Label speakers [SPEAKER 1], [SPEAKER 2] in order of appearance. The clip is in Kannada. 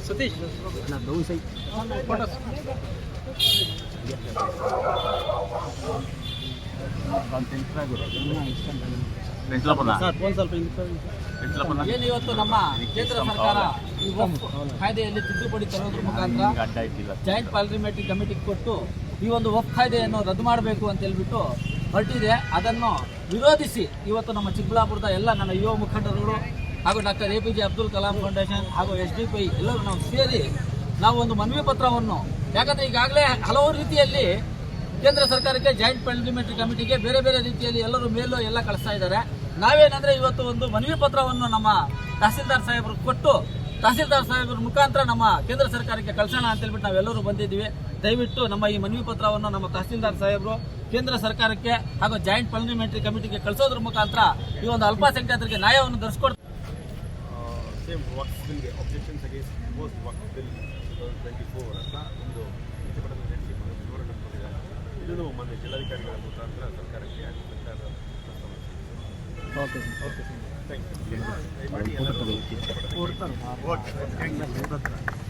[SPEAKER 1] ಸತೀಶ್ ಏನು ಇವತ್ತು ನಮ್ಮ ಕೇಂದ್ರ ಸರ್ಕಾರ ಈ ವಕ್ಫ್ ಕಾಯ್ದೆಯಲ್ಲಿ ತಿದ್ದುಪಡಿ ತರೋದ್ರ ಮುಖಾಂತರ ಜಾಯಿಂಟ್ ಪಾರ್ಲಿಮೆಂಟರಿ ಕಮಿಟಿಗೆ ಕೊಟ್ಟು ಈ ಒಂದು ವಕ್ಫ್ ಕಾಯ್ದೆಯನ್ನು ರದ್ದು ಮಾಡಬೇಕು ಅಂತ ಹೇಳ್ಬಿಟ್ಟು ಹೊರಟಿದೆ. ಅದನ್ನು ವಿರೋಧಿಸಿ ಇವತ್ತು ನಮ್ಮ ಚಿಕ್ಕಬಳ್ಳಾಪುರದ ಎಲ್ಲ ನನ್ನ ಯುವ ಮುಖಂಡರುಗಳು ಹಾಗೂ doctor APJ Abdul Kalam foundation ಹಾಗೂ SDPI ಎಲ್ಲರೂ ನಾವು ಸೇರಿ ನಾವು ಒಂದು ಮನವಿ ಪತ್ರವನ್ನು, ಯಾಕಂದರೆ ಈಗಾಗಲೇ ಹಲವು ರೀತಿಯಲ್ಲಿ ಕೇಂದ್ರ ಸರ್ಕಾರಕ್ಕೆ ಜಾಯಿಂಟ್ ಪಾರ್ಲಿಮೆಂಟರಿ ಕಮಿಟಿಗೆ ಬೇರೆ ಬೇರೆ ರೀತಿಯಲ್ಲಿ ಎಲ್ಲರೂ ಮೇಲೂ ಎಲ್ಲ ಕಳಿಸ್ತಾ ಇದ್ದಾರೆ. ನಾವೇನಂದ್ರೆ ಇವತ್ತು ಒಂದು ಮನವಿ ಪತ್ರವನ್ನು ನಮ್ಮ ತಹಸೀಲ್ದಾರ್ ಸಾಹೇಬರು ಕೊಟ್ಟು ತಹಸೀಲ್ದಾರ್ ಸಾಹೇಬರ ಮುಖಾಂತರ ನಮ್ಮ ಕೇಂದ್ರ ಸರ್ಕಾರಕ್ಕೆ ಕಳಿಸೋಣ ಅಂತ ಹೇಳ್ಬಿಟ್ಟು ನಾವೆಲ್ಲರೂ ಬಂದಿದ್ದೀವಿ. ದಯವಿಟ್ಟು ನಮ್ಮ ಈ ಮನವಿ ಪತ್ರವನ್ನು ನಮ್ಮ ತಹಸೀಲ್ದಾರ್ ಸಾಹೇಬರು ಕೇಂದ್ರ ಸರ್ಕಾರಕ್ಕೆ ಹಾಗೂ ಜಾಯಿಂಟ್ ಪಾರ್ಲಿಮೆಂಟರಿ ಕಮಿಟಿಗೆ ಕಳಿಸೋದ್ರ ಮುಖಾಂತರ ಈ ಒಂದು ಅಲ್ಪಸಂಖ್ಯಾತರಿಗೆ ನ್ಯಾಯವನ್ನು ದೊರಕಿಸ್ಕೊಡ್ತಾರೆ.
[SPEAKER 2] ಸೇಮ್ ವಕ್ಫ್ ಬಿಲ್ಗೆ ಅಬ್ಜೆಕ್ಷನ್ಸ್ ಅಗೇನ್ಸ್ಟ್ ಪ್ರಪೋಸ್ಡ್ ವಕ್ಫ್ ಬಿಲ್ 2024 ಅಂತ ಒಂದು ಪ್ರತಿಭಟನೆ ನಡೆಸಿ ವಿವರಣೆ ಕೊಟ್ಟಿದ್ದಾರೆ. ಇದನ್ನು ಮೊನ್ನೆ ಜಿಲ್ಲಾಧಿಕಾರಿಗಳ ಮುಖಾಂತರ ಸರ್ಕಾರಕ್ಕೆ ಸರ್ಕಾರ ಥ್ಯಾಂಕ್ ಯು.